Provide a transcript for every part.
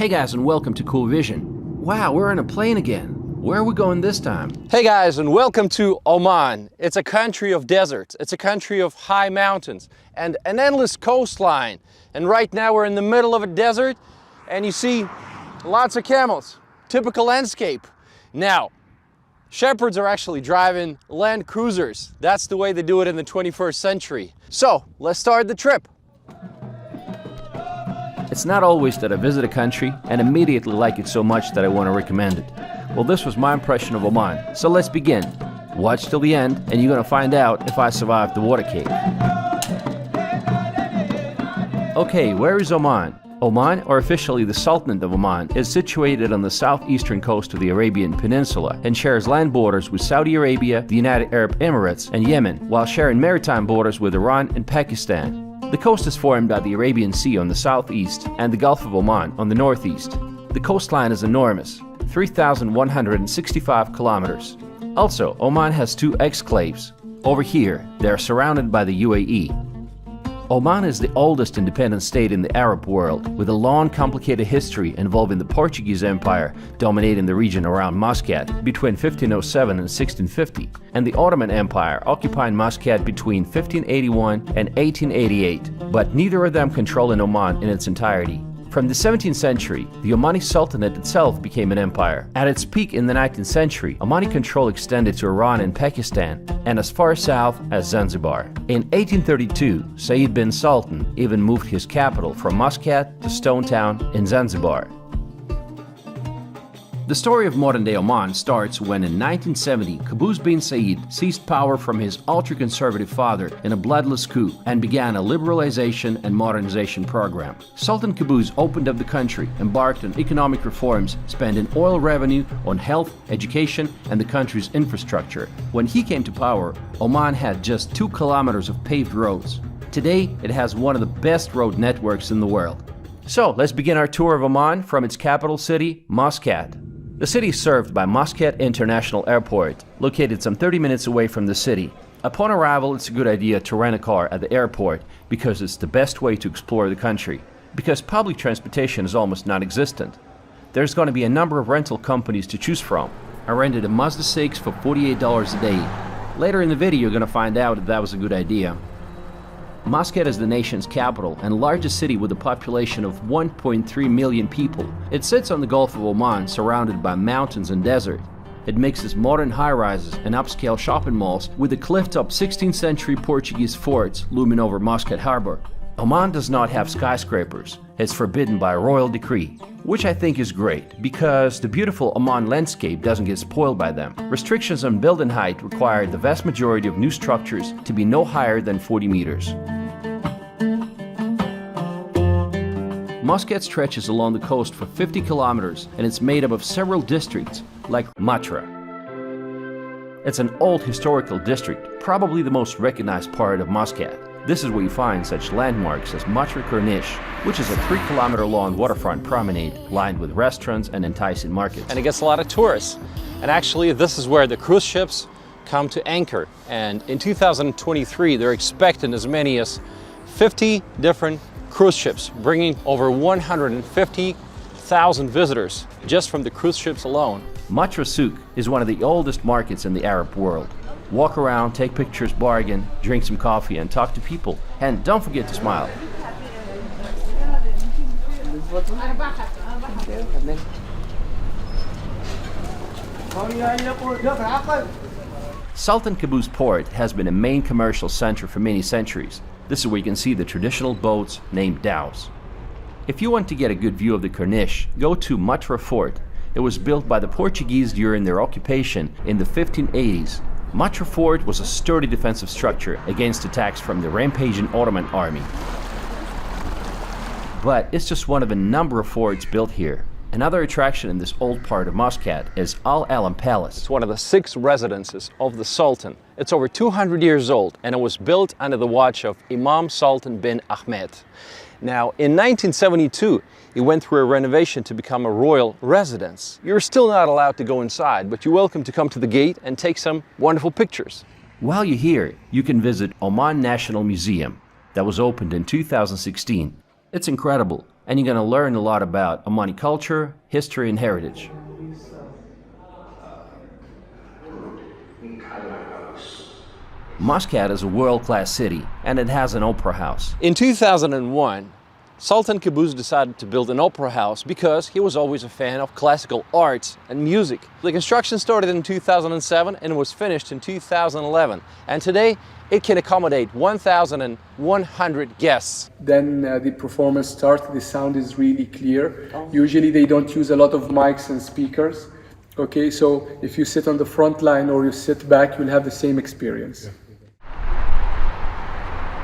Hey guys, and welcome to Cool Vision. Wow, we're in a plane again. Where are we going this time? Hey guys, and welcome to Oman. It's a country of deserts. It's a country of high mountains and an endless coastline. And right now we're in the middle of a desert and you see lots of camels. Typical landscape. Now, shepherds are actually driving land cruisers. That's the way they do it in the 21st century. So, let's start the trip. It's not always that I visit a country and immediately like it so much that I want to recommend it. Well, this was my impression of Oman, so let's begin. Watch till the end and you're gonna find out if I survived the water cave. Okay, where is Oman? Oman, or officially the Sultanate of Oman, is situated on the southeastern coast of the Arabian Peninsula and shares land borders with Saudi Arabia, the United Arab Emirates, and Yemen, while sharing maritime borders with Iran and Pakistan. The coast is formed by the Arabian Sea on the southeast and the Gulf of Oman on the northeast. The coastline is enormous, 3,165 kilometers. Also, Oman has two exclaves. Over here, they are surrounded by the UAE. Oman is the oldest independent state in the Arab world, with a long, complicated history involving the Portuguese Empire dominating the region around Muscat between 1507 and 1650, and the Ottoman Empire occupying Muscat between 1581 and 1888, but neither of them controlling Oman in its entirety. From the 17th century, the Omani Sultanate itself became an empire. At its peak in the 19th century, Omani control extended to Iran and Pakistan, and as far south as Zanzibar. In 1832, Said bin Sultan even moved his capital from Muscat to Stone Town in Zanzibar. The story of modern-day Oman starts when in 1970, Qaboos bin Said seized power from his ultra-conservative father in a bloodless coup and began a liberalization and modernization program. Sultan Qaboos opened up the country, embarked on economic reforms, spending oil revenue on health, education, and the country's infrastructure. When he came to power, Oman had just 2 kilometers of paved roads. Today, it has one of the best road networks in the world. So, let's begin our tour of Oman from its capital city, Muscat. The city is served by Muscat International Airport, located some 30 minutes away from the city. Upon arrival, it's a good idea to rent a car at the airport because it's the best way to explore the country, because public transportation is almost non-existent. There's going to be a number of rental companies to choose from. I rented a Mazda 6 for $48 a day. Later in the video, you're going to find out if that was a good idea. Muscat is the nation's capital and largest city with a population of 1.3 million people. It sits on the Gulf of Oman, surrounded by mountains and desert. It mixes modern high-rises and upscale shopping malls with the cliff-top 16th century Portuguese forts looming over Muscat harbor. Oman does not have skyscrapers. It's forbidden by royal decree, which I think is great because the beautiful Oman landscape doesn't get spoiled by them. Restrictions on building height require the vast majority of new structures to be no higher than 40 meters. Muscat stretches along the coast for 50 kilometers and it's made up of several districts like Matra. It's an old historical district, probably the most recognized part of Muscat. This is where you find such landmarks as Matra Corniche, which is a 3-kilometer long waterfront promenade lined with restaurants and enticing markets. And it gets a lot of tourists. And actually, this is where the cruise ships come to anchor. And in 2023, they're expecting as many as 50 different cruise ships, bringing over 150,000 visitors just from the cruise ships alone. Matra Souk is one of the oldest markets in the Arab world. Walk around, take pictures, bargain, drink some coffee, and talk to people. And don't forget to smile. Sultan Qaboos Port has been a main commercial center for many centuries. This is where you can see the traditional boats named dhows. If you want to get a good view of the Corniche, go to Matra Fort. It was built by the Portuguese during their occupation in the 1580s. Matra Fort was a sturdy defensive structure against attacks from the rampaging Ottoman army. But it's just one of a number of forts built here. Another attraction in this old part of Muscat is Al Alam Palace. It's one of the 6 residences of the Sultan. It's over 200 years old and it was built under the watch of Imam Sultan bin Ahmed. Now, in 1972, it went through a renovation to become a royal residence. You're still not allowed to go inside, but you're welcome to come to the gate and take some wonderful pictures. While you're here, you can visit Oman National Museum that was opened in 2016. It's incredible, and you're going to learn a lot about Omani culture, history, and heritage. Muscat is a world-class city, and it has an opera house. In 2001, Sultan Qaboos decided to build an opera house because he was always a fan of classical arts and music. The construction started in 2007 and was finished in 2011. And today, it can accommodate 1,100 guests. Then the performance starts, the sound is really clear. Usually they don't use a lot of mics and speakers. Okay, so if you sit on the front line or you sit back, you'll have the same experience.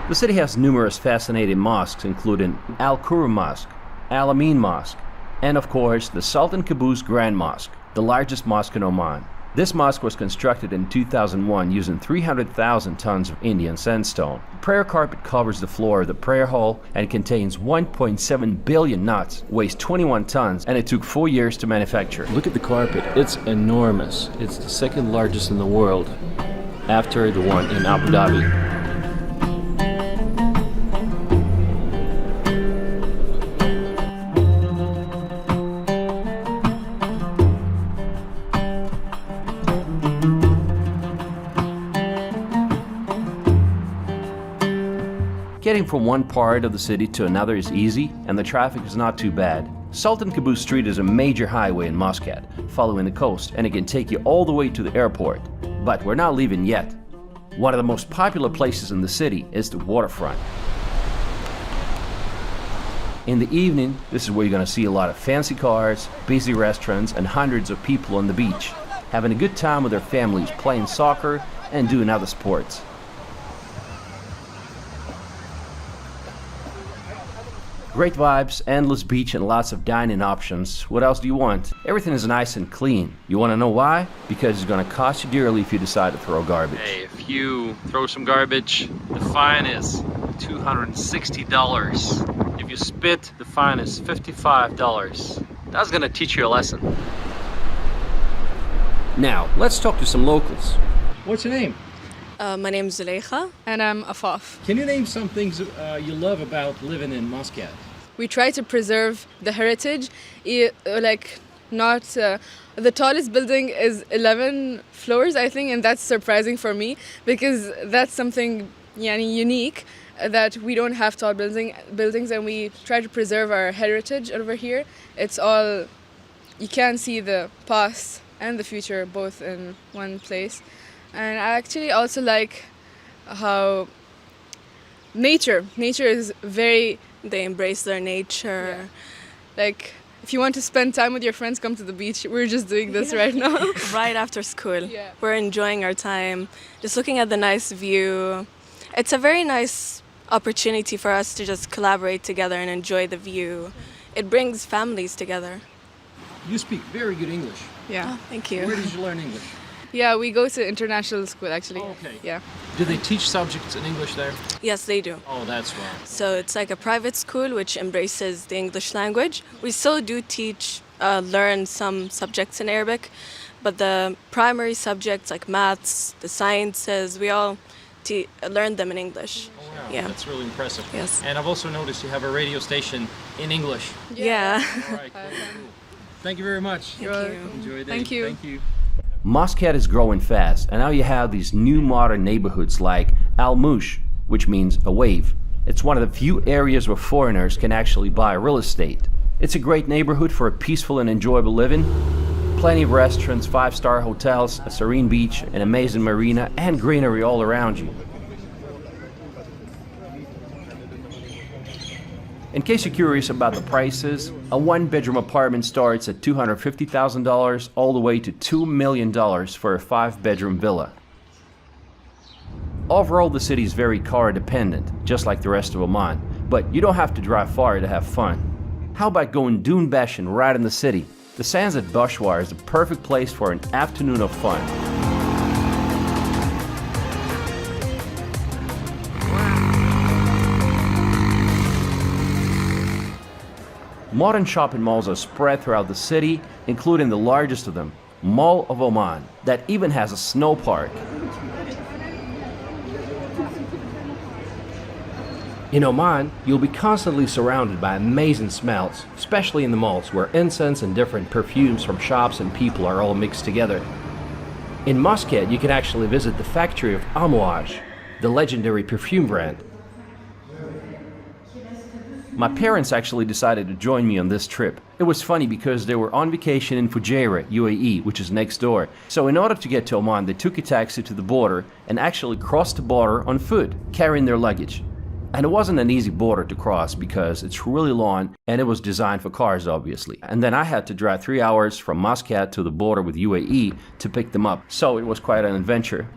The city has numerous fascinating mosques, including Al Qurra Mosque, Al Amin Mosque, and of course the Sultan Qaboos Grand Mosque, the largest mosque in Oman. This mosque was constructed in 2001 using 300,000 tons of Indian sandstone. The prayer carpet covers the floor of the prayer hall and contains 1.7 billion nuts, weighs 21 tons, and it took 4 years to manufacture. Look at the carpet, it's enormous. It's the second largest in the world, after the one in Abu Dhabi. Getting from one part of the city to another is easy, and the traffic is not too bad. Sultan Qaboos Street is a major highway in Muscat, following the coast, and it can take you all the way to the airport. But we're not leaving yet. One of the most popular places in the city is the waterfront. In the evening, this is where you're going to see a lot of fancy cars, busy restaurants, and hundreds of people on the beach, having a good time with their families, playing soccer and doing other sports. Great vibes, endless beach, and lots of dining options. What else do you want? Everything is nice and clean. You want to know why? Because it's going to cost you dearly if you decide to throw garbage. Hey, if you throw some garbage, the fine is $260. If you spit, the fine is $55. That's going to teach you a lesson. Now, let's talk to some locals. What's your name? My name is Zuleika. And I'm Afaf. Can you name some things you love about living in Muscat? We try to preserve the heritage. The tallest building is 11 floors, I think, and that's surprising for me because that's something unique that we don't have tall buildings, and we try to preserve our heritage over here. It's all, you can see the past and the future both in one place. And I actually also like how nature is very... They embrace their nature. Yeah. Like, if you want to spend time with your friends, come to the beach. We're just doing this right now. Right after school. Yeah. We're enjoying our time, just looking at the nice view. It's a very nice opportunity for us to just collaborate together and enjoy the view. It brings families together. You speak very good English. Yeah. Oh, thank you. Where did you learn English? Yeah, we go to international school actually. Oh, okay. Yeah. Do they teach subjects in English there? Yes, they do. Oh, that's right. So it's like a private school which embraces the English language. We still do learn some subjects in Arabic, but the primary subjects like maths, the sciences, we all learn them in English. Oh, wow. Yeah. That's really impressive. Yes. And I've also noticed you have a radio station in English. Yeah. All right, cool. Thank you very much. Thank you. Enjoy the day. Thank you. Thank you. Muscat is growing fast, and now you have these new modern neighborhoods like Al Mush, which means a wave. It's one of the few areas where foreigners can actually buy real estate. It's a great neighborhood for a peaceful and enjoyable living. Plenty of restaurants, 5-star hotels, a serene beach, an amazing marina, and greenery all around you. In case you're curious about the prices, a 1-bedroom apartment starts at $250,000 all the way to $2 million for a 5-bedroom villa. Overall, the city is very car dependent, just like the rest of Oman, but you don't have to drive far to have fun. How about going dune bashing right in the city? The sands at Bushwar is the perfect place for an afternoon of fun. Modern shopping malls are spread throughout the city, including the largest of them, Mall of Oman, that even has a snow park. In Oman, you'll be constantly surrounded by amazing smells, especially in the malls where incense and different perfumes from shops and people are all mixed together. In Muscat, you can actually visit the factory of Amouage, the legendary perfume brand. My parents actually decided to join me on this trip. It was funny because they were on vacation in Fujairah, UAE, which is next door. So in order to get to Oman, they took a taxi to the border and actually crossed the border on foot, carrying their luggage. And it wasn't an easy border to cross because it's really long and it was designed for cars, obviously. And then I had to drive 3 hours from Muscat to the border with UAE to pick them up. So it was quite an adventure.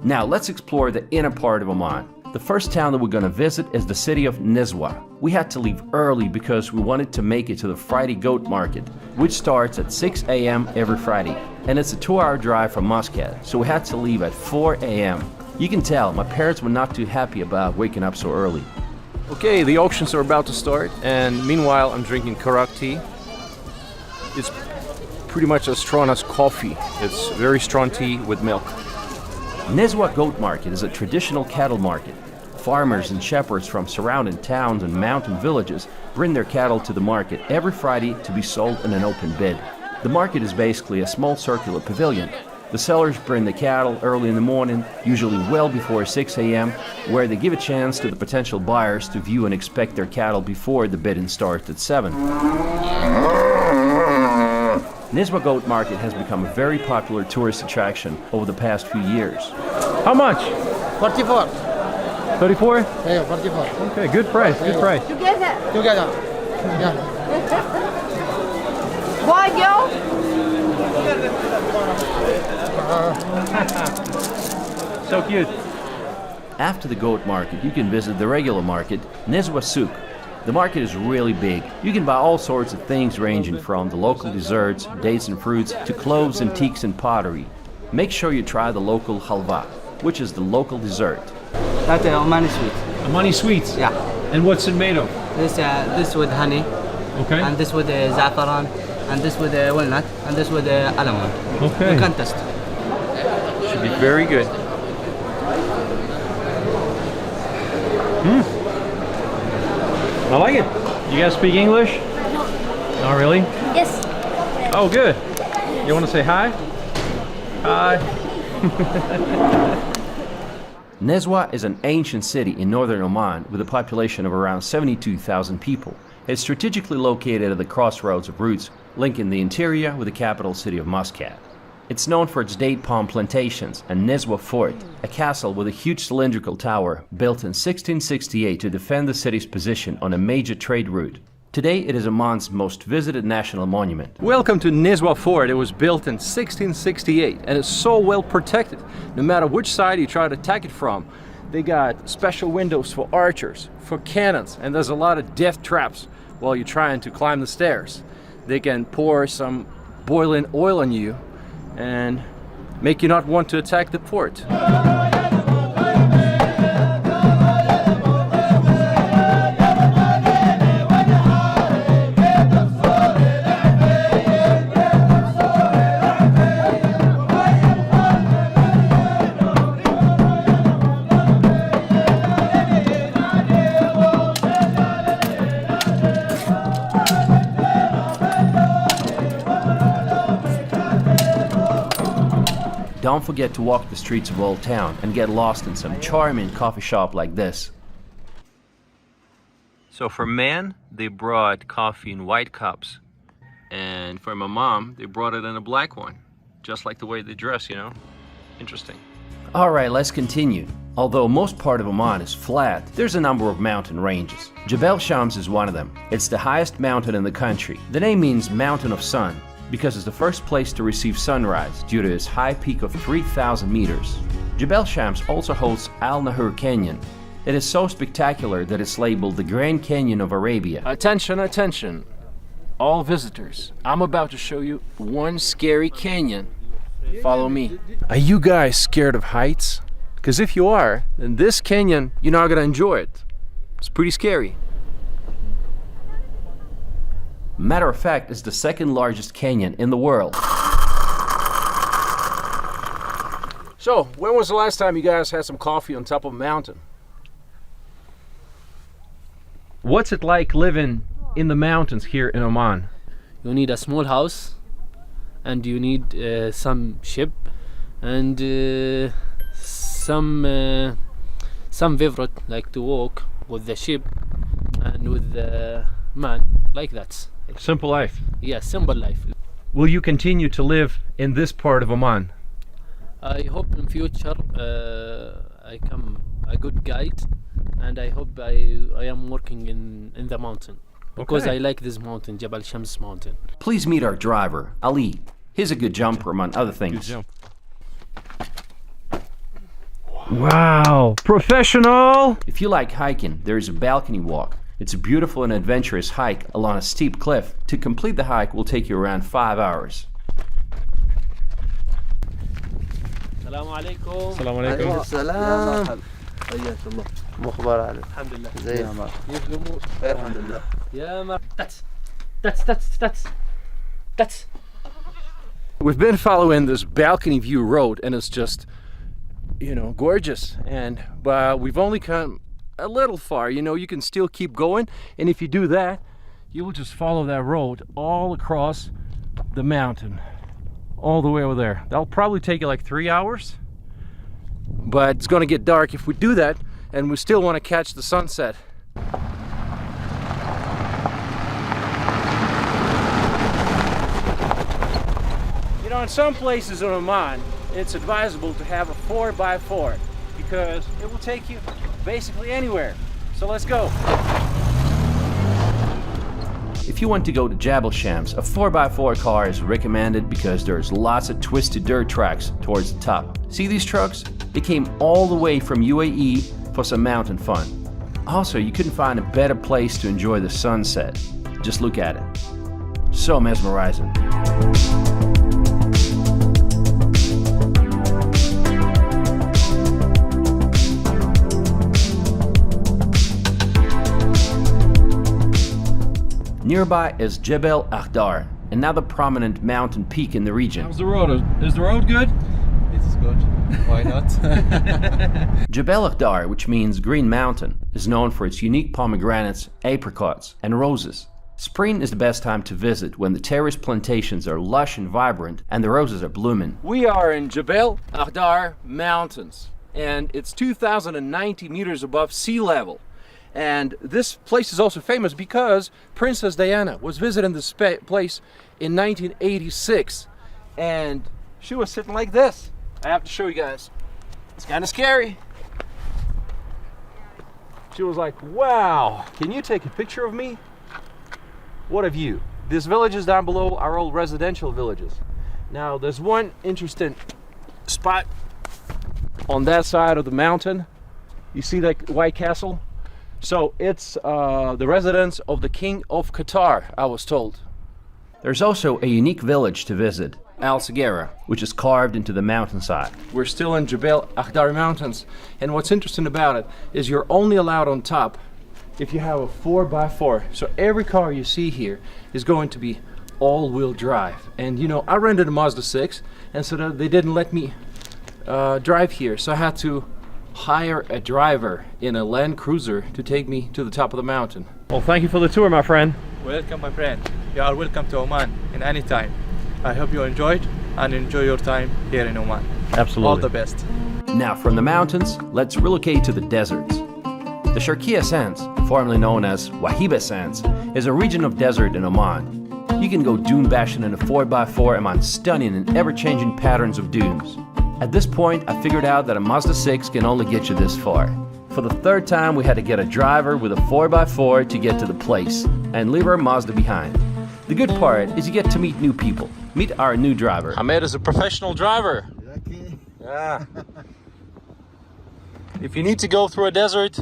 Now let's explore the inner part of Oman. The first town that we're going to visit is the city of Nizwa. We had to leave early because we wanted to make it to the Friday goat market, which starts at 6 a.m. every Friday. And it's a 2-hour drive from Muscat, so we had to leave at 4 a.m. You can tell, my parents were not too happy about waking up so early. Okay, the auctions are about to start, and meanwhile I'm drinking karak tea. It's pretty much as strong as coffee. It's very strong tea with milk. Nizwa Goat Market is a traditional cattle market. Farmers and shepherds from surrounding towns and mountain villages bring their cattle to the market every Friday to be sold in an open bid. The market is basically a small circular pavilion. The sellers bring the cattle early in the morning, usually well before 6 a.m., where they give a chance to the potential buyers to view and inspect their cattle before the bidding starts at 7. Nizwa Goat Market has become a very popular tourist attraction over the past few years. How much? 44. 34? Yeah, 44. Okay, good price, good price. Together. Yeah. Boy, girl. So cute. After the goat market, you can visit the regular market, Nizwa Souk. The market is really big. You can buy all sorts of things ranging from the local desserts, dates and fruits, to clothes, antiques and pottery. Make sure you try the local halva, which is the local dessert. That's Omani sweet. Omani sweets? Yeah. And what's it made of? This with honey. Okay. And this with za'afaran. And this with walnut. And this with almond. Okay. You can test. Should be very good. I like it. You guys speak English? No. Not really? Yes. Oh, good. You want to say hi? Hi. Nizwa is an ancient city in northern Oman with a population of around 72,000 people. It's strategically located at the crossroads of routes linking the interior with the capital city of Muscat. It's known for its date palm plantations and Nizwa Fort, a castle with a huge cylindrical tower built in 1668 to defend the city's position on a major trade route. Today it is Oman's most visited national monument. Welcome to Nizwa Fort. It was built in 1668 and it's so well protected. No matter which side you try to attack it from, they got special windows for archers, for cannons, and there's a lot of death traps while you're trying to climb the stairs. They can pour some boiling oil on you and make you not want to attack the fort. Don't forget to walk the streets of Old Town and get lost in some charming coffee shop like this. So for men, they brought coffee in white cups. And for my mom, they brought it in a black one. Just like the way they dress, you know? Interesting. Alright, let's continue. Although most part of Oman is flat, there's a number of mountain ranges. Jebel Shams is one of them. It's the highest mountain in the country. The name means Mountain of Sun, because it's the first place to receive sunrise due to its high peak of 3,000 meters. Jebel Shams also hosts Al Nahur Canyon. It is so spectacular that it's labeled the Grand Canyon of Arabia. Attention, attention, all visitors. I'm about to show you one scary canyon. Follow me. Are you guys scared of heights? Because if you are, then this canyon, you're not gonna enjoy it. It's pretty scary. Matter of fact, it's the second largest canyon in the world. So, when was the last time you guys had some coffee on top of a mountain? What's it like living in the mountains here in Oman? You need a small house, and you need some ship, and some favorite like to walk with the ship and with the man, like that. Simple life. Yeah, simple life. Will you continue to live in this part of Oman? I hope in future I become a good guide, and I hope I am working in the mountain, because Okay. I like this mountain, Jabal Shams mountain. Please meet our driver, Ali. He's a good jumper, among other things. Wow, professional! If you like hiking, there is a balcony walk. It's a beautiful and adventurous hike along a steep cliff. To complete the hike will take you around 5 hours. Assalamu alaikum. Assalamu alaikum. السلام حياك الله مخبر عليك الحمد لله. زي العمر كيف الامور؟ الحمد لله يا مر. That's. We've been following this balcony view road, and it's just, you know, gorgeous. And we've only come a little far. You know, you can still keep going, and if you do that, you will just follow that road all across the mountain, all the way over there. That'll probably take you like 3 hours, but it's going to get dark if we do that, and we still want to catch the sunset. You know, in some places in Oman, it's advisable to have a 4x4 because it will take you basically anywhere. So let's go. If you want to go to Jabal Shams, a 4x4 car is recommended because there's lots of twisted dirt tracks towards the top. See these trucks? They came all the way from UAE for some mountain fun. Also, you couldn't find a better place to enjoy the sunset. Just look at it. So mesmerizing. Nearby is Jebel Akhdar, another prominent mountain peak in the region. How's the road? Is the road good? This is good. Why not? Jebel Akhdar, which means green mountain, is known for its unique pomegranates, apricots, and roses. Spring is the best time to visit when the terrace plantations are lush and vibrant and the roses are blooming. We are in Jebel Akhdar Mountains, and it's 2,090 meters above sea level. And this place is also famous because Princess Diana was visiting this place in 1986, and she was sitting like this. I have to show you guys. It's kind of scary. She was like, wow, can you take a picture of me? What a view. These villages down below are all residential villages. Now, there's one interesting spot on that side of the mountain. You see that white castle? So it's the residence of the King of Qatar, I was told. There's also a unique village to visit, Al Sagara, which is carved into the mountainside. We're still in Jebel Akhdar Mountains, and what's interesting about it is you're only allowed on top if you have a 4x4. So every car you see here is going to be all-wheel drive. And you know, I rented a Mazda 6, and so they didn't let me drive here, so I had to hire a driver in a Land Cruiser to take me to the top of the mountain. Well, thank you for the tour, my friend. Welcome, my friend. You are welcome to Oman in any time. I hope you enjoyed and enjoy your time here in Oman. Absolutely. All the best. Now, from the mountains, let's relocate to the deserts. The Sharqiya Sands, formerly known as Wahiba Sands, is a region of desert in Oman. You can go dune bashing in a 4x4 among stunning and ever-changing patterns of dunes. At this point, I figured out that a Mazda 6 can only get you this far. For the third time, we had to get a driver with a 4x4 to get to the place, and leave our Mazda behind. The good part is you get to meet new people. Meet our new driver. Ahmed is a professional driver. Yeah. If you need to go through a desert,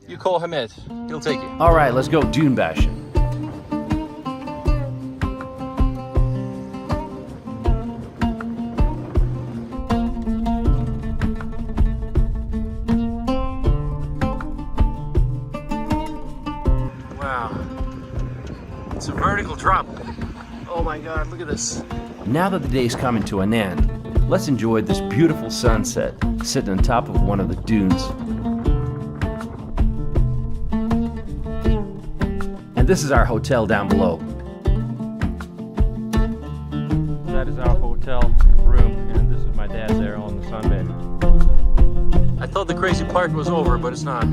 you call Hamed. He'll take you. All right, let's go dune bashing. Wow. It's a vertical drop. Oh my God, look at this. Now that the day's coming to an end, let's enjoy this beautiful sunset sitting on top of one of the dunes. This is our hotel down below. That is our hotel room, and this is my dad there on the sunbed. I thought the crazy part was over, but it's not.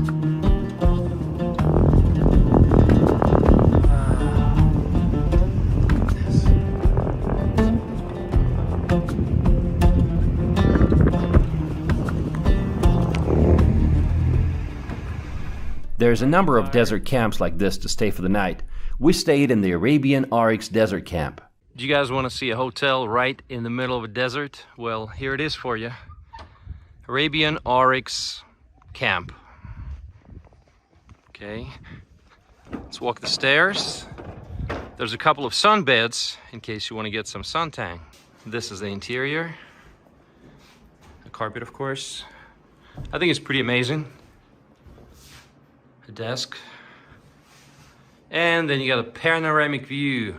There's a number of desert camps like this to stay for the night. We stayed in the Arabian Oryx Desert Camp. Do you guys want to see a hotel right in the middle of a desert? Well, here it is for you. Arabian Oryx Camp. Okay, let's walk the stairs. There's a couple of sunbeds in case you want to get some suntan. This is the interior. The carpet, of course. I think it's pretty amazing. A desk. And then you got a panoramic view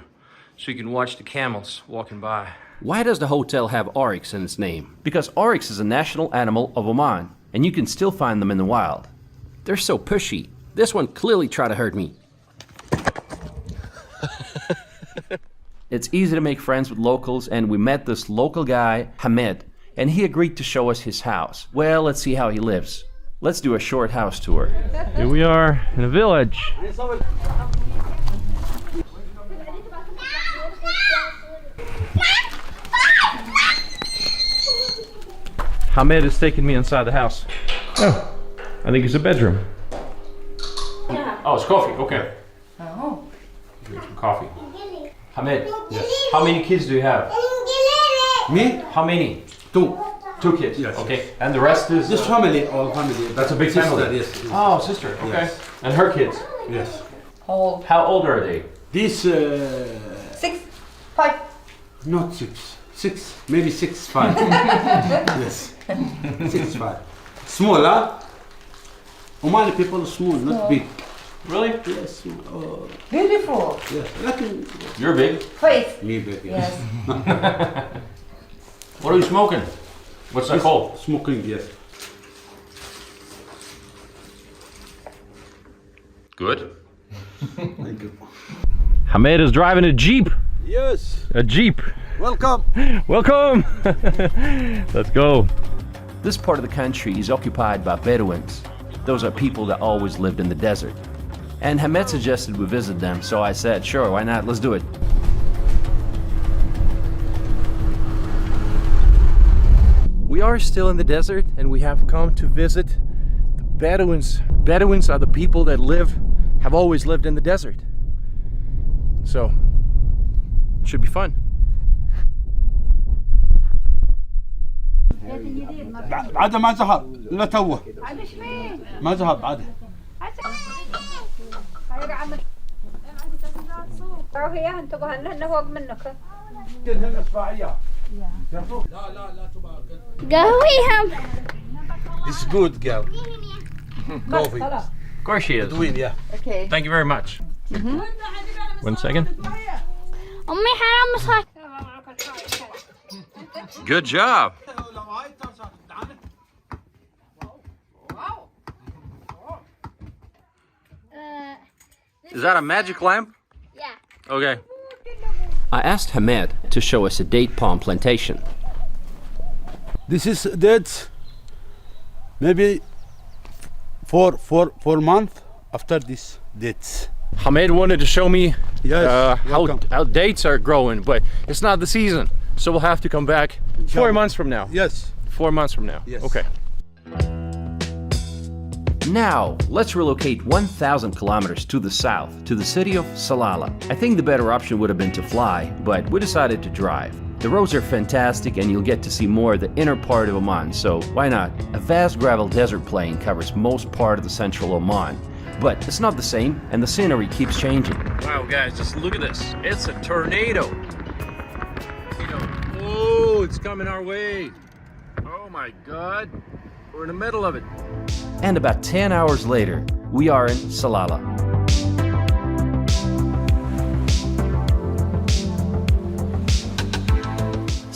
so you can watch the camels walking by. Why does the hotel have oryx in its name? Because oryx is a national animal of Oman, and you can still find them in the wild. They're so pushy. This one clearly tried to hurt me. It's easy to make friends with locals, and we met this local guy, Hamid, and he agreed to show us his house. Well, let's see how he lives. Let's do a short house tour. Here we are in a village. Hamid is taking me inside the house. Oh, I think it's a bedroom. Oh, it's coffee, okay. Oh. Drink some coffee. Hamid, yes. How many kids do you have? Me? How many? Two. Two kids? Yes. Okay. And the rest is? This family, all family. That's a big sister, family? Yes. Oh, sister, okay. Yes. And her kids? Yes. How old are they? This 6, 5. not 6. 6, maybe 6, 5. Yes. 6, 5. Small, huh? Omani people are small, not big. Really? Yes. Beautiful. Yes. Like, You're big. Face. me big. Yes. What are you smoking? What's that called? Smoking, yes. Good. Thank you. Hamid is driving a Jeep. Yes. A Jeep. Welcome. Welcome. Let's go. This part of the country is occupied by Bedouins. Those are people that always lived in the desert. And Hamid suggested we visit them, so I said, sure, why not? Let's do it. We are still in the desert and we have come to visit the Bedouins. Bedouins are the people that have always lived in the desert. So, it should be fun. بعدها ما ذهب لا توه ما ذهب بعدها قهويهم. It's good girl. Coffee. Of course she is. Yeah. Okay. Thank you very much. 1 second. أمي حرام مصحك. Good job. Is that a magic lamp? Yeah. Okay. I asked Hamid to show us a date palm plantation. This is dates. Maybe 4 months after this dates. Hamid wanted to show me Yes, how dates are growing, but it's not the season. So we'll have to come back 4 months from now. Yes. 4 months from now. Yes. Okay. Now, let's relocate 1,000 kilometers to the south, to the city of Salalah. I think the better option would have been to fly, but we decided to drive. The roads are fantastic and you'll get to see more of the inner part of Oman, so why not? A vast gravel desert plain covers most part of the central Oman. But it's not the same, and the scenery keeps changing. Wow, guys, just look at this. It's a tornado. Oh, it's coming our way. Oh my God. We're in the middle of it. And about 10 hours later, we are in Salalah.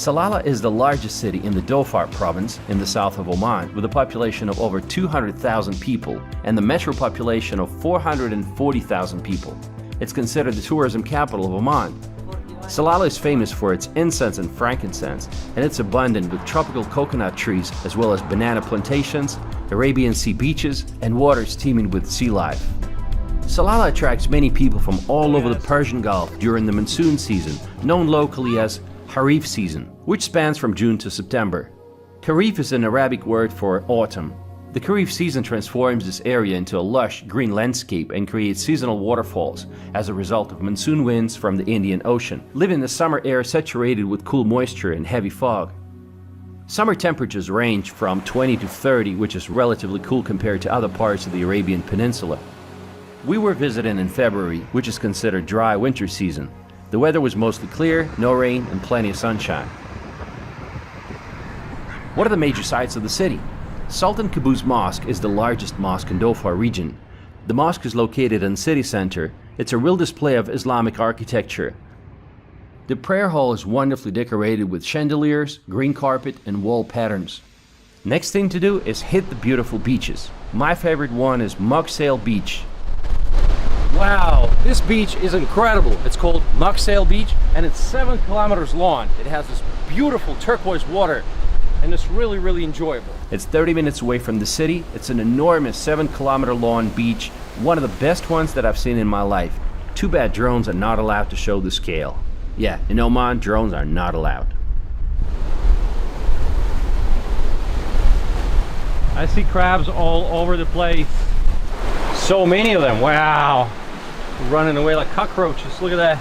Salalah is the largest city in the Dhofar province in the south of Oman, with a population of over 200,000 people and the metro population of 440,000 people. It's considered the tourism capital of Oman. Salalah is famous for its incense and frankincense, and it's abundant with tropical coconut trees as well as banana plantations, Arabian Sea beaches, and waters teeming with sea life. Salalah attracts many people from all over the Persian Gulf during the monsoon season, known locally as Harif season, which spans from June to September. Kharif is an Arabic word for autumn. The Kharif season transforms this area into a lush green landscape and creates seasonal waterfalls as a result of monsoon winds from the Indian Ocean, leaving the summer air saturated with cool moisture and heavy fog. Summer temperatures range from 20 to 30, which is relatively cool compared to other parts of the Arabian Peninsula. We were visiting in February, which is considered dry winter season. The weather was mostly clear, no rain, and plenty of sunshine. What are the major sites of the city? Sultan Qaboos Mosque is the largest mosque in Dhofar region. The mosque is located in the city center. It's a real display of Islamic architecture. The prayer hall is wonderfully decorated with chandeliers, green carpet, and wall patterns. Next thing to do is hit the beautiful beaches. My favorite one is Moxale Beach. Wow, this beach is incredible. It's called Moxale Beach and it's 7 kilometers long. It has this beautiful turquoise water and it's really, really enjoyable. It's 30 minutes away from the city. It's an enormous 7-kilometer long beach, one of the best ones that I've seen in my life. Too bad drones are not allowed to show the scale. Yeah, in Oman, drones are not allowed. I see crabs all over the place. So many of them, wow. Running away like cockroaches, look at that.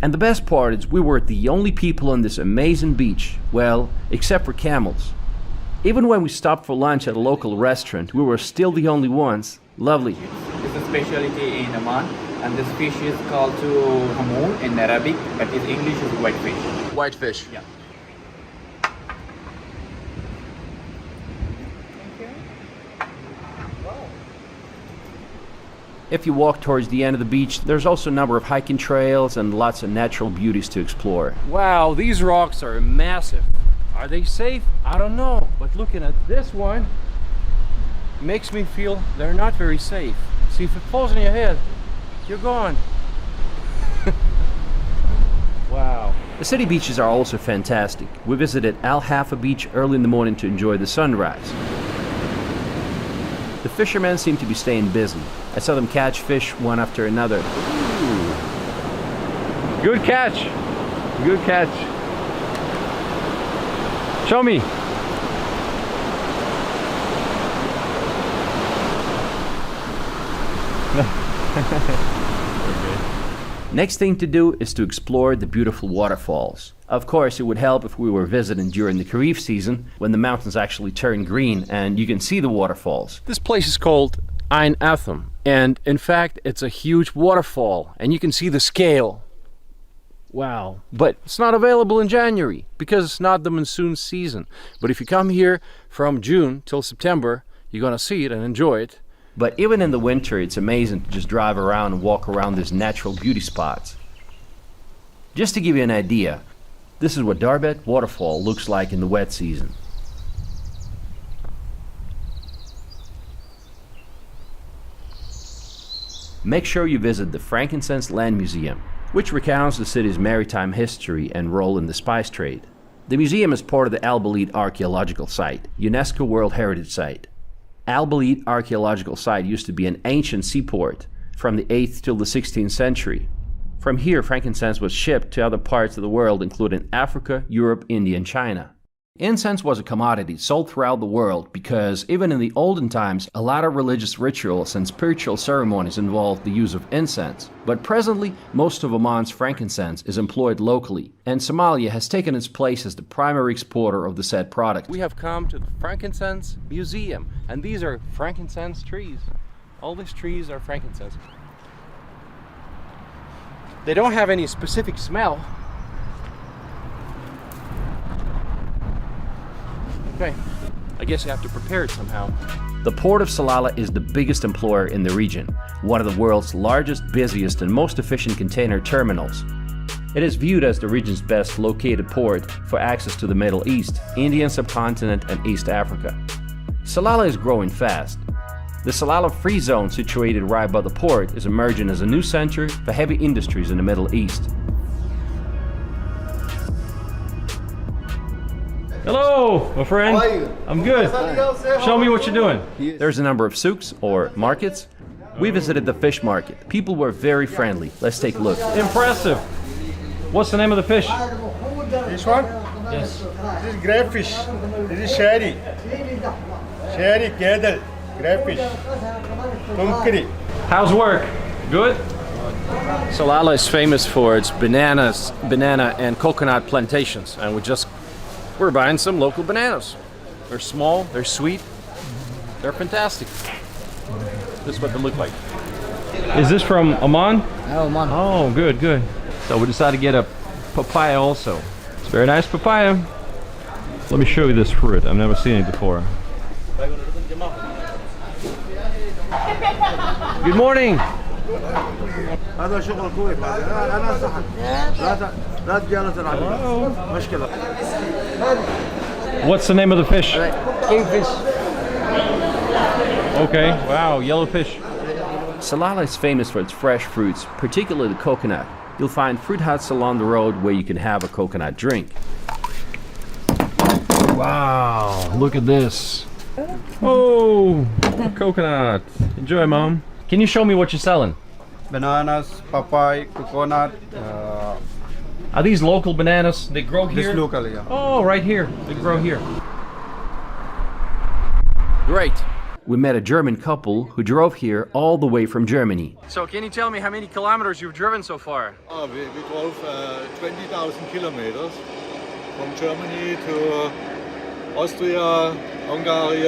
And the best part is we were the only people on this amazing beach, well, except for camels. Even when we stopped for lunch at a local restaurant, we were still the only ones. Lovely. It's a specialty in Oman, and this fish is called to hamoon in Arabic, but in English is whitefish. Whitefish. Yeah. If you walk towards the end of the beach, there's also a number of hiking trails and lots of natural beauties to explore. Wow, these rocks are massive. Are they safe? I don't know, but looking at this one makes me feel they're not very safe. See, if it falls on your head, you're gone. Wow. The city beaches are also fantastic. We visited Al Hafa Beach early in the morning to enjoy the sunrise. The fishermen seem to be staying busy. I saw them catch fish one after another. Ooh. Good catch. Good catch. Show me. Next thing to do is to explore the beautiful waterfalls. Of course, it would help if we were visiting during the Kharif season, when the mountains actually turn green and you can see the waterfalls. This place is called Ain Atham, and in fact, it's a huge waterfall, and you can see the scale. Wow. But it's not available in January, because it's not the monsoon season. But if you come here from June till September, you're gonna see it and enjoy it. But even in the winter, it's amazing to just drive around and walk around these natural beauty spots. Just to give you an idea, this is what Darbet Waterfall looks like in the wet season. Make sure you visit the Frankincense Land Museum, which recounts the city's maritime history and role in the spice trade. The museum is part of the Al Balid Archaeological Site, UNESCO World Heritage Site. Al Balid Archaeological Site used to be an ancient seaport from the 8th till the 16th century. From here, frankincense was shipped to other parts of the world, including Africa, Europe, India, and China. Incense was a commodity sold throughout the world because even in the olden times, a lot of religious rituals and spiritual ceremonies involved the use of incense. But presently, most of Oman's frankincense is employed locally, and Somalia has taken its place as the primary exporter of the said product. We have come to the Frankincense Museum, and these are frankincense trees. All these trees are frankincense. They don't have any specific smell. Okay, I guess you have to prepare it somehow. The port of Salalah is the biggest employer in the region, one of the world's largest, busiest, and most efficient container terminals. It is viewed as the region's best located port for access to the Middle East, Indian subcontinent, and East Africa. Salalah is growing fast. The Salalah Free Zone, situated right by the port, is emerging as a new center for heavy industries in the Middle East. Hello, my friend. How are you? I'm good. Show me what you're doing. There's a number of souks, or markets. We visited the fish market. People were very friendly. Let's take a look. Impressive. What's the name of the fish? This one? Yes. This is crayfish. This is sherry. Sherry, kettle, crayfish. Kumkri. How's work? Good? Salalah is famous for its banana and coconut plantations, and we're buying some local bananas. They're small, they're sweet, they're fantastic. This is what they look like. Is this from Oman? Oman. Oh, good, good. So we decided to get a papaya also. It's a very nice papaya. Let me show you this fruit. I've never seen it before. Good morning. هذا شغل الكويت انا صحن لا تجالس العمل مشكله. What's the name of the fish? Kingfish. Okay, wow, yellow fish. Salalah is famous for its fresh fruits, particularly the coconut. You'll find fruit huts along the road where you can have a coconut drink. Wow, look at this. Oh, coconut. Enjoy, Mom. Can you show me what you're selling? Bananas, papaya, coconut. Are these local bananas? They grow here? This local, yeah. Oh, right here. They grow here. Great. We met a German couple who drove here all the way from Germany. So can you tell me how many kilometers you've driven so far? We drove 20,000 kilometers from Germany to Austria, Hungary,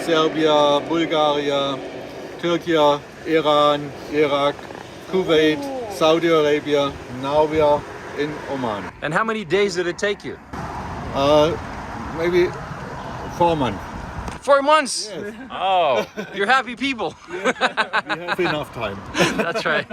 Serbia, Bulgaria, Turkey, Iran, Iraq, Kuwait, Saudi Arabia. Now we are in Oman. And how many days did it take you? Maybe 4 months. 4 months? Yes. Oh, you're happy people. We have enough time. That's right.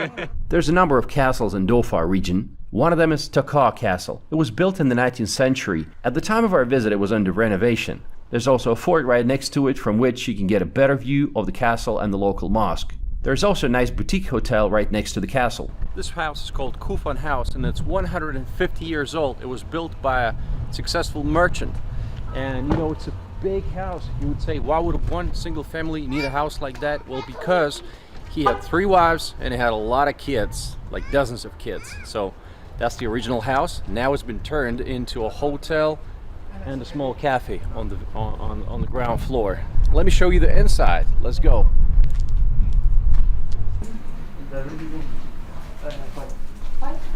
There's a number of castles in Dhofar region. One of them is Taka Castle. It was built in the 19th century. At the time of our visit, it was under renovation. There's also a fort right next to it from which you can get a better view of the castle and the local mosque. There's also a nice boutique hotel right next to the castle. This house is called Kufan House, and it's 150 years old. It was built by a successful merchant. And you know, it's a big house. You would say, why would one single family need a house like that? Well, because he had 3 wives and he had a lot of kids, like dozens of kids. So that's the original house. Now it's been turned into a hotel and a small cafe on the ground floor. Let me show you the inside. Let's go.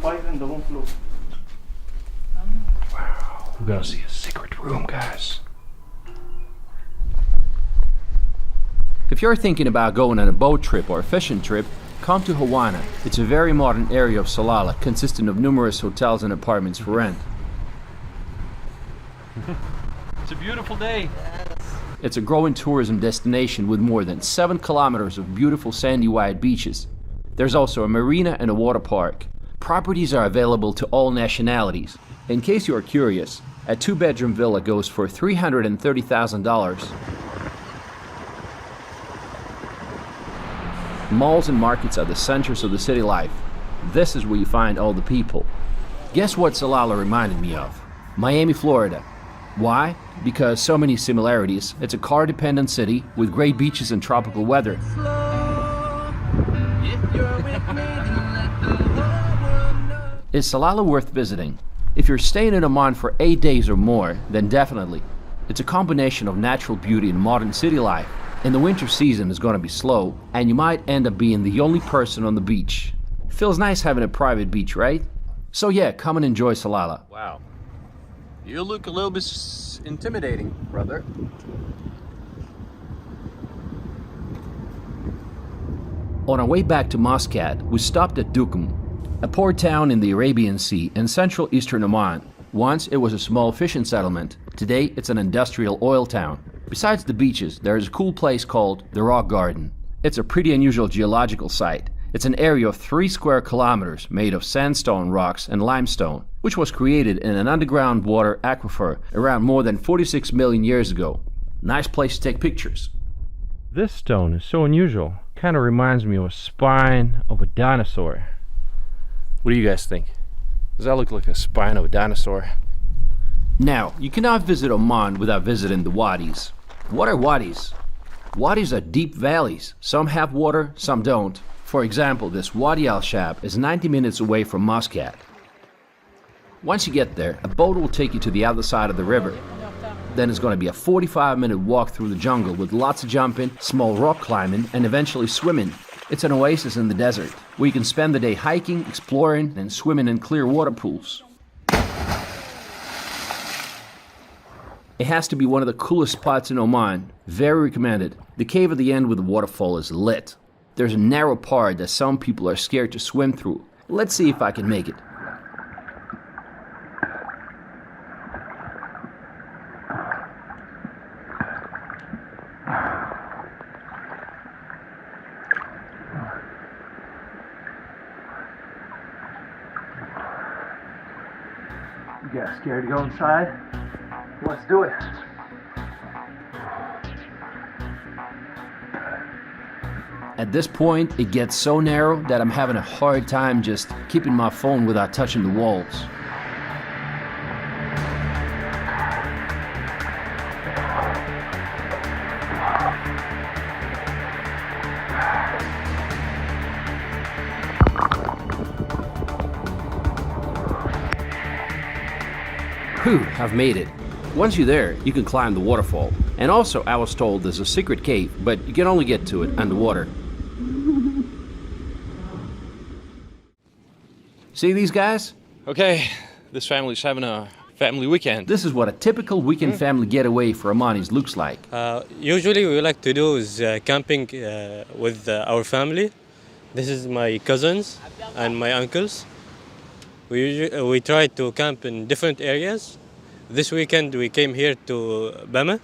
Five in the one floor. Wow, we're gonna see a secret room, guys. If you're thinking about going on a boat trip or a fishing trip, come to Hawana. It's a very modern area of Salalah, consisting of numerous hotels and apartments for rent. It's a beautiful day. It's a growing tourism destination with more than 7 kilometers of beautiful sandy white beaches. There's also a marina and a water park. Properties are available to all nationalities. In case you are curious, a 2-bedroom villa goes for $330,000. Malls and markets are the centers of the city life. This is where you find all the people. Guess what Salalah reminded me of? Miami, Florida. Why? Because so many similarities. It's a car-dependent city with great beaches and tropical weather. Is Salalah worth visiting? If you're staying in Oman for 8 days or more, then definitely. It's a combination of natural beauty and modern city life. In the winter season, it's going to be slow, and you might end up being the only person on the beach. Feels nice having a private beach, right? So yeah, come and enjoy Salalah. Wow. You look a little bit intimidating, brother. On our way back to Muscat, we stopped at Duqm, a port town in the Arabian Sea in central eastern Oman. Once it was a small fishing settlement. Today it's an industrial oil town. Besides the beaches, there is a cool place called the Rock Garden. It's a pretty unusual geological site. It's an area of 3 square kilometers made of sandstone rocks and limestone, which was created in an underground water aquifer around more than 46 million years ago. Nice place to take pictures. This stone is so unusual. Kind of reminds me of a spine of a dinosaur. What do you guys think? Does that look like a spine of a dinosaur? Now, you cannot visit Oman without visiting the wadis. What are wadis? Wadis are deep valleys. Some have water, some don't. For example, this Wadi al-Shab is 90 minutes away from Muscat. Once you get there, a boat will take you to the other side of the river. Then it's going to be a 45-minute walk through the jungle with lots of jumping, small rock climbing, and eventually swimming. It's an oasis in the desert, where you can spend the day hiking, exploring, and swimming in clear water pools. It has to be one of the coolest spots in Oman. Very recommended. The cave at the end with the waterfall is lit. There's a narrow part that some people are scared to swim through. Let's see if I can make it. You guys scared to go inside? Let's do it. At this point, it gets so narrow that I'm having a hard time just keeping my phone without touching the walls. Whew, I've made it. Once you're there, you can climb the waterfall. And also, I was told there's a secret cave, but you can only get to it underwater. See these guys? Okay, this family's having a family weekend. This is what a typical weekend family getaway for Omanis looks like. Usually we like to do is camping with our family. This is my cousins and my uncles. We try to camp in different areas. This weekend we came here to Bama,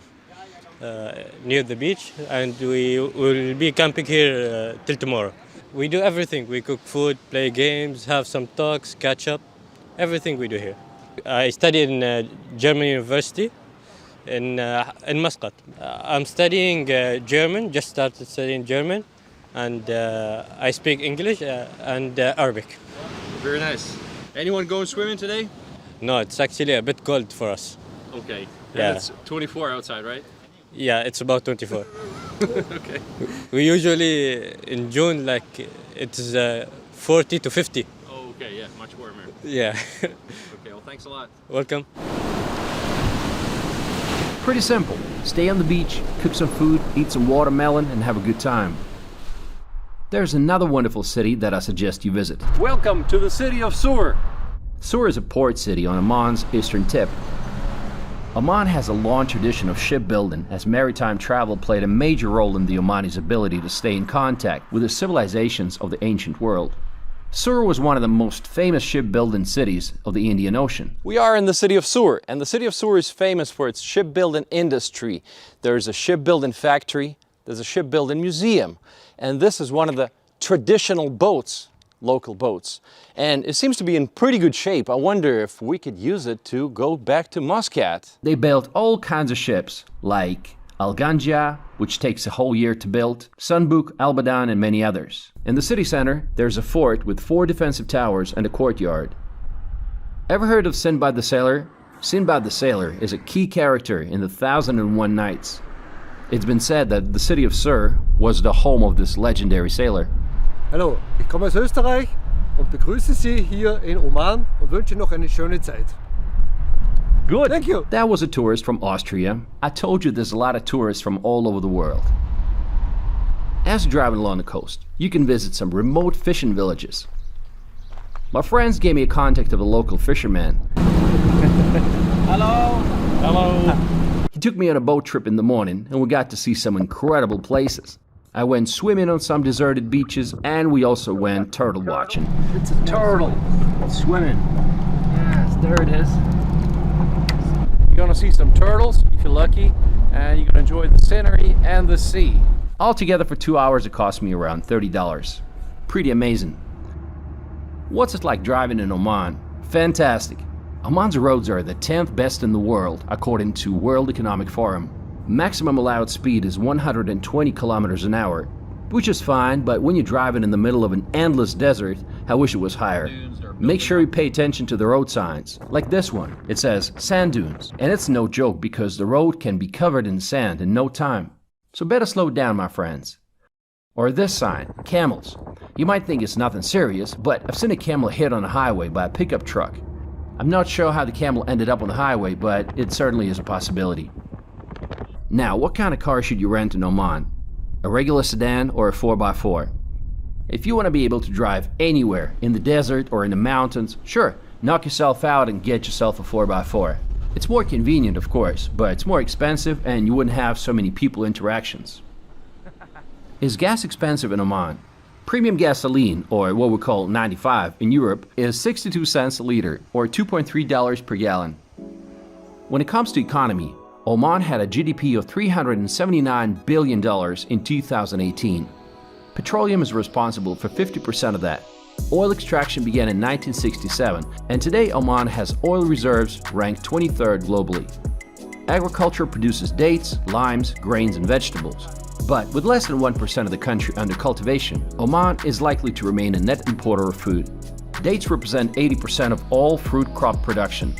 near the beach, and we will be camping here till tomorrow. We do everything. We cook food, play games, have some talks, catch up, everything we do here. I study in German University in Muscat. I'm studying German, just started studying German, and I speak English and Arabic. Very nice. Anyone going swimming today? No, it's actually a bit cold for us. Okay. Yeah. And it's 24 outside, right? Yeah, it's about 24. Okay. We usually, in June, like, it's 40 to 50. Oh, okay, yeah, much warmer. Yeah. Okay, well, thanks a lot. Welcome. Pretty simple. Stay on the beach, cook some food, eat some watermelon, and have a good time. There's another wonderful city that I suggest you visit. Welcome to the city of Sur. Sur is a port city on Oman's eastern tip. Oman has a long tradition of shipbuilding, as maritime travel played a major role in the Omanis' ability to stay in contact with the civilizations of the ancient world. Sur was one of the most famous shipbuilding cities of the Indian Ocean. We are in the city of Sur, and the city of Sur is famous for its shipbuilding industry. There's a shipbuilding factory, there's a shipbuilding museum, and this is one of the traditional boats, local boats. And it seems to be in pretty good shape. I wonder if we could use it to go back to Muscat. They built all kinds of ships, like Al-Ganja, which takes a whole year to build, Sunbuk, Al-Badan, and many others. In the city center, there's a fort with 4 defensive towers and a courtyard. Ever heard of Sinbad the Sailor? Sinbad the Sailor is a key character in the 1001 Nights. It's been said that the city of Sur was the home of this legendary sailor. Hallo, ich komme aus Österreich und begrüße Sie hier in Oman und wünsche noch eine schöne Zeit. Good. Thank you. That was a tourist from Austria. I told you there's a lot of tourists from all over the world. As you're driving along the coast, you can visit some remote fishing villages. My friends gave me a contact of a local fisherman. Hello. Hello. He took me on a boat trip in the morning, and we got to see some incredible places. I went swimming on some deserted beaches, and we also went turtle watching. It's a turtle. It's swimming. Yes, there it is. You're gonna see some turtles, if you're lucky, and you're gonna enjoy the scenery and the sea. Altogether for 2 hours, it cost me around $30. Pretty amazing. What's it like driving in Oman? Fantastic. Oman's roads are the 10th best in the world, according to World Economic Forum. Maximum allowed speed is 120 kilometers an hour, which is fine, but when you're driving in the middle of an endless desert, I wish it was higher. Make sure you pay attention to the road signs, like this one. It says sand dunes, and it's no joke because the road can be covered in sand in no time. So better slow down, my friends. Or this sign, camels. You might think it's nothing serious, but I've seen a camel hit on a highway by a pickup truck. I'm not sure how the camel ended up on the highway, but it certainly is a possibility. Now, what kind of car should you rent in Oman? A regular sedan or a 4x4? If you want to be able to drive anywhere, in the desert or in the mountains, sure, knock yourself out and get yourself a 4x4. It's more convenient, of course, but it's more expensive and you wouldn't have so many people interactions. Is gas expensive in Oman? Premium gasoline, or what we call 95 in Europe, is 62 cents a liter, or $2.3 per gallon. When it comes to economy, Oman had a GDP of $379 billion in 2018. Petroleum is responsible for 50% of that. Oil extraction began in 1967, and today Oman has oil reserves ranked 23rd globally. Agriculture produces dates, limes, grains, and vegetables. But with less than 1% of the country under cultivation, Oman is likely to remain a net importer of food. Dates represent 80% of all fruit crop production.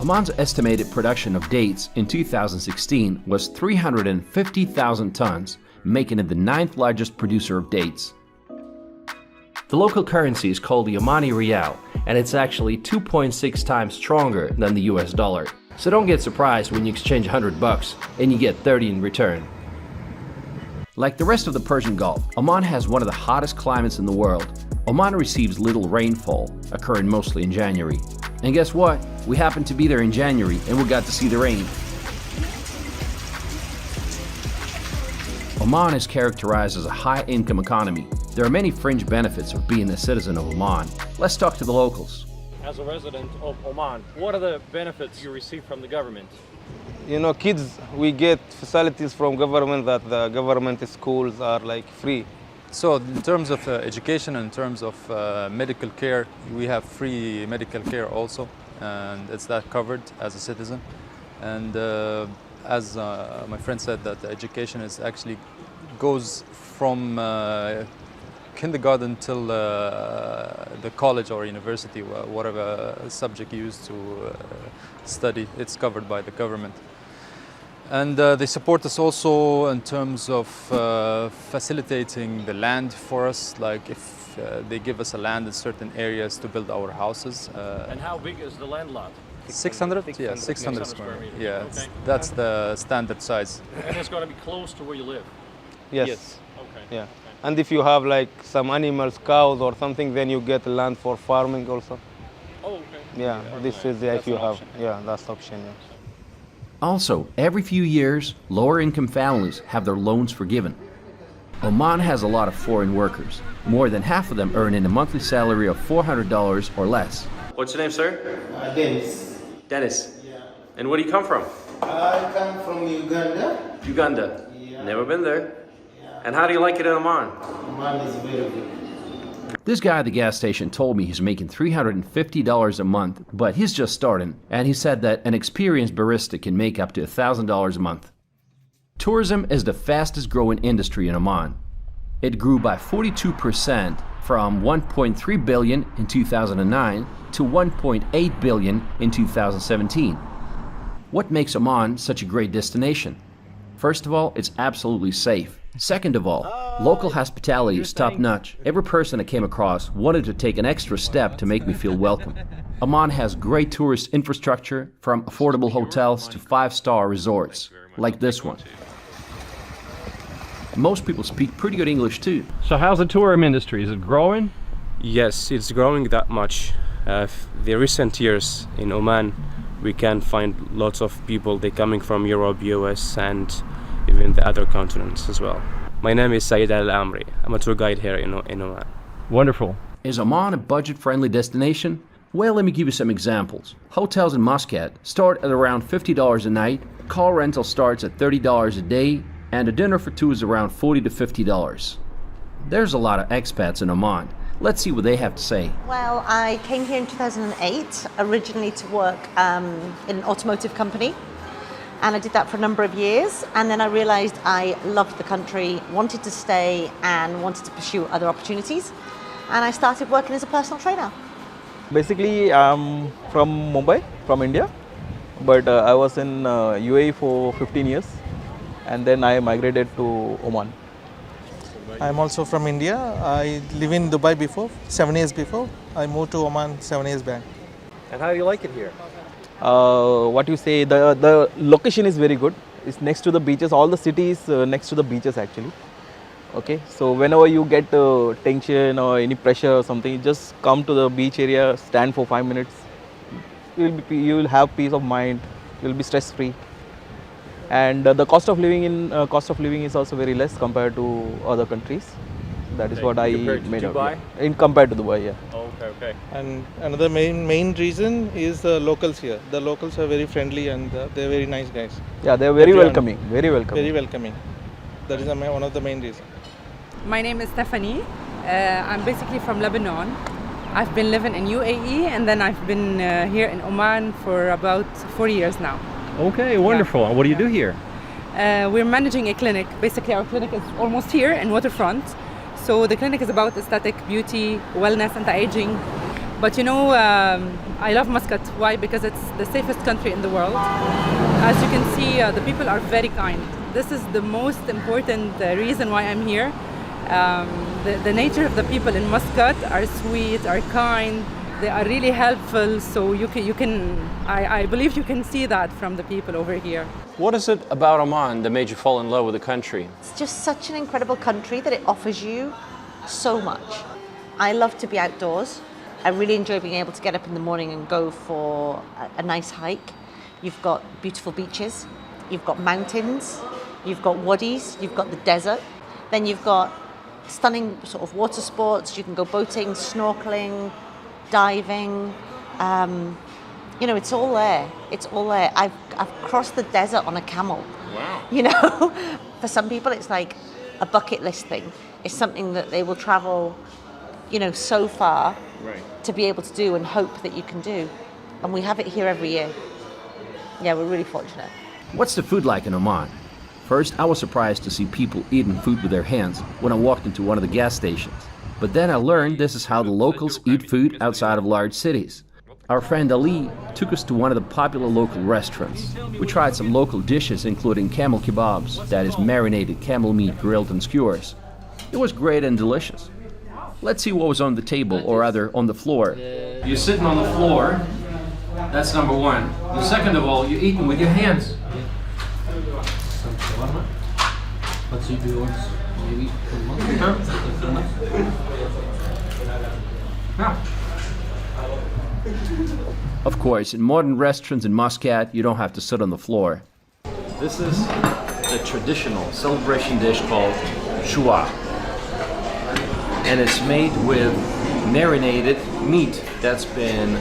Oman's estimated production of dates in 2016 was 350,000 tons, making it the 9th largest producer of dates. The local currency is called the Omani Rial, and it's actually 2.6 times stronger than the US dollar. So don't get surprised when you exchange $100 and you get 30 in return. Like the rest of the Persian Gulf, Oman has one of the hottest climates in the world. Oman receives little rainfall, occurring mostly in January. And guess what? We happened to be there in January and we got to see the rain. Oman is characterized as a high-income economy. There are many fringe benefits of being a citizen of Oman. Let's talk to the locals. As a resident of Oman, what are the benefits you receive from the government? You know, kids, we get facilities from government that the government schools are like free. So in terms of education and in terms of medical care, we have free medical care also, and it's that covered as a citizen. And as my friend said, that the education is actually goes from kindergarten till the college or university, whatever subject you use to study, it's covered by the government. And they support us also in terms of facilitating the land for us, like if they give us a land in certain areas to build our houses. And how big is the land lot? 600? Yeah, 600 square meters. Yeah, Okay. that's the standard size. And it's got to be close to where you live? Yes. Okay. Yeah. And if you have like some animals, cows or something, then you get land for farming also. Oh, okay. Yeah, this is if you have. Yeah, that's the option. Yeah. Also, every few years, lower-income families have their loans forgiven. Oman has a lot of foreign workers. More than half of them earn in a monthly salary of $400 or less. What's your name, sir? Dennis. Dennis. Yeah. And where do you come from? I come from Uganda. Uganda. Yeah. Never been there. Yeah. And how do you like it in Oman? Oman is very good. This guy at the gas station told me he's making $350 a month, but he's just starting, and he said that an experienced barista can make up to $1,000 a month. Tourism is the fastest growing industry in Oman. It grew by 42% from 1.3 billion in 2009 to 1.8 billion in 2017. What makes Oman such a great destination? First of all, it's absolutely safe. Second of all, local hospitality is top-notch. Every person I came across wanted to take an extra step to make me feel welcome. Oman has great tourist infrastructure, from affordable hotels to 5-star resorts, like this one. Most people speak pretty good English too. So how's the tourism industry? Is it growing? Yes, it's growing that much. The recent years in Oman, we can find lots of people. They coming from Europe, US, and even the other continents as well. My name is Saeed Al-Amri. I'm a tour guide here in Oman. Wonderful. Is Oman a budget-friendly destination? Well, let me give you some examples. Hotels in Muscat start at around $50 a night, car rental starts at $30 a day, and a dinner for two is around $40 to $50. There's a lot of expats in Oman. Let's see what they have to say. Well, I came here in 2008, originally to work in an automotive company. And I did that for a number of years, and then I realized I loved the country, wanted to stay, and wanted to pursue other opportunities. And I started working as a personal trainer. Basically, I'm from Mumbai, from India, but I was in UAE for 15 years, and then I migrated to Oman. I'm also from India. I live in Dubai before, 7 years before. I moved to Oman 7 years back. And how do you like it here? What you say, the location is very good. It's next to the beaches. All the cities next to the beaches actually. Okay, so whenever you get tension or any pressure or something, you just come to the beach area, stand for 5 minutes. You will have peace of mind. You will be stress free. And the cost of living is also very less compared to other countries. That is what I made out. Dubai? In compared to Dubai, yeah. Oh, okay. And another main reason is the locals here. The locals are very friendly and they're very nice guys. Yeah, they're very welcoming. Very welcoming. Very welcoming. That is one of the main reasons. My name is Stephanie. I'm basically from Lebanon. I've been living in UAE and then I've been here in Oman for about 4 years now. Okay, wonderful. And what do you do here? We're managing a clinic. Basically, our clinic is almost here in Waterfront. So the clinic is about aesthetic, beauty, wellness, anti-aging. But you know, I love Muscat. Why? Because it's the safest country in the world. As you can see, the people are very kind. This is the most important reason why I'm here. The nature of the people in Muscat are sweet, are kind. They are really helpful. So I believe you can see that from the people over here. What is it about Oman that made you fall in love with the country? It's just such an incredible country that it offers you so much. I love to be outdoors. I really enjoy being able to get up in the morning and go for a nice hike. You've got beautiful beaches, you've got mountains, you've got wadis, you've got the desert, then you've got stunning sort of water sports. You can go boating, snorkeling, diving. You know, it's all there. It's all there. I've crossed the desert on a camel. Wow. You know, for some people it's like a bucket list thing. It's something that they will travel, you know, so far to be able to do and hope that you can do. And we have it here every year. Yeah, we're really fortunate. What's the food like in Oman? First, I was surprised to see people eating food with their hands when I walked into one of the gas stations. But then I learned this is how the locals eat food outside of large cities. Our friend Ali took us to one of the popular local restaurants. We tried some local dishes including camel kebabs, that is marinated camel meat grilled on skewers. It was great and delicious. Let's see what was on the table, or rather on the floor. You're sitting on the floor. That's number one. And second of all, you're eating with your hands. Of course, in modern restaurants in Muscat, you don't have to sit on the floor. This is a traditional celebration dish called shua. And it's made with marinated meat that's been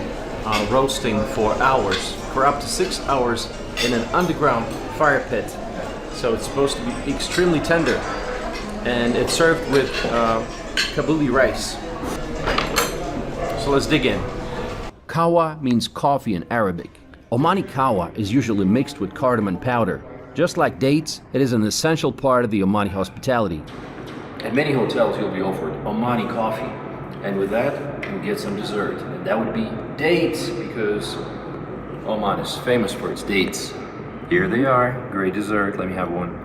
roasting for hours, for up to 6 hours in an underground fire pit. So it's supposed to be extremely tender. And it's served with Kabuli rice. So let's dig in. Kawa means coffee in Arabic. Omani kawa is usually mixed with cardamom powder. Just like dates, it is an essential part of the Omani hospitality. At many hotels you'll be offered Omani coffee. And with that, you'll get some dessert. And that would be dates, because Oman is famous for its dates. Here they are, great dessert, let me have one.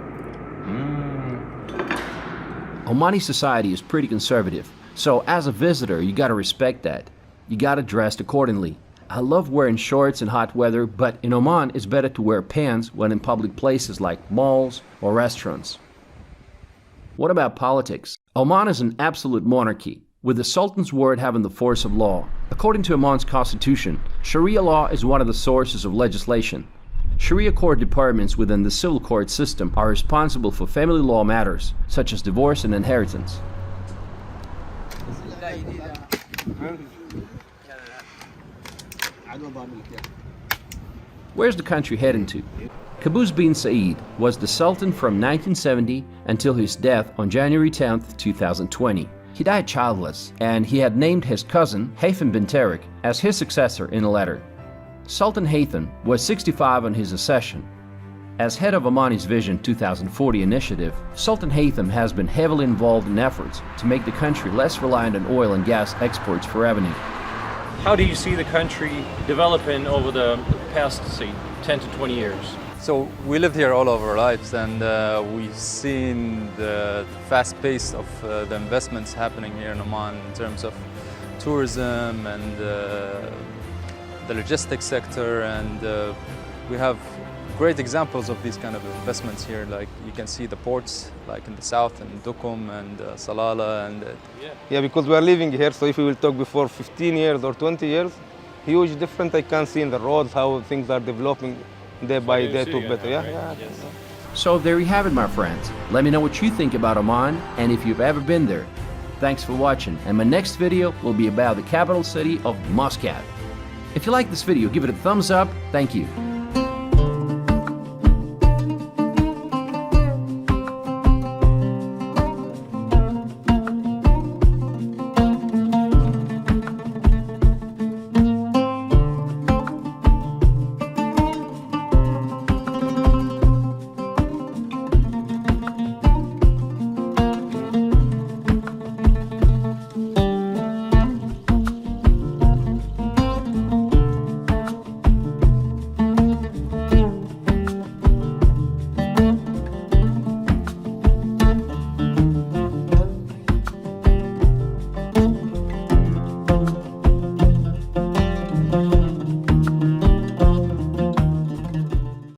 Omani society is pretty conservative, so as a visitor, you gotta respect that. You gotta dress accordingly. I love wearing shorts in hot weather, but in Oman, it's better to wear pants when in public places like malls or restaurants. What about politics? Oman is an absolute monarchy, with the Sultan's word having the force of law. According to Oman's constitution, Sharia law is one of the sources of legislation. Sharia court departments within the civil court system are responsible for family law matters, such as divorce and inheritance. Where's the country heading to? Qaboos bin Said was the Sultan from 1970 until his death on January 10, 2020. He died childless, and he had named his cousin, Haytham bin Tariq, as his successor in a letter. Sultan Haytham was 65 on his accession. As head of Omani's Vision 2040 initiative, Sultan Haytham has been heavily involved in efforts to make the country less reliant on oil and gas exports for revenue. How do you see the country developing over the past, say, 10 to 20 years? So we lived here all of our lives, and we've seen the fast pace of the investments happening here in Oman in terms of tourism and the logistics sector, and we have great examples of these kind of investments here. Like you can see the ports, like in the south, in Duqm and Salalah, and yeah, because we are living here. So if we will talk before 15 years or 20 years, huge difference I can see in the roads, how things are developing day by day to better. So there you have it, my friends. Let me know what you think about Oman and if you've ever been there. Thanks for watching, and my next video will be about the capital city of Muscat. If you like this video, give it a thumbs up. Thank you.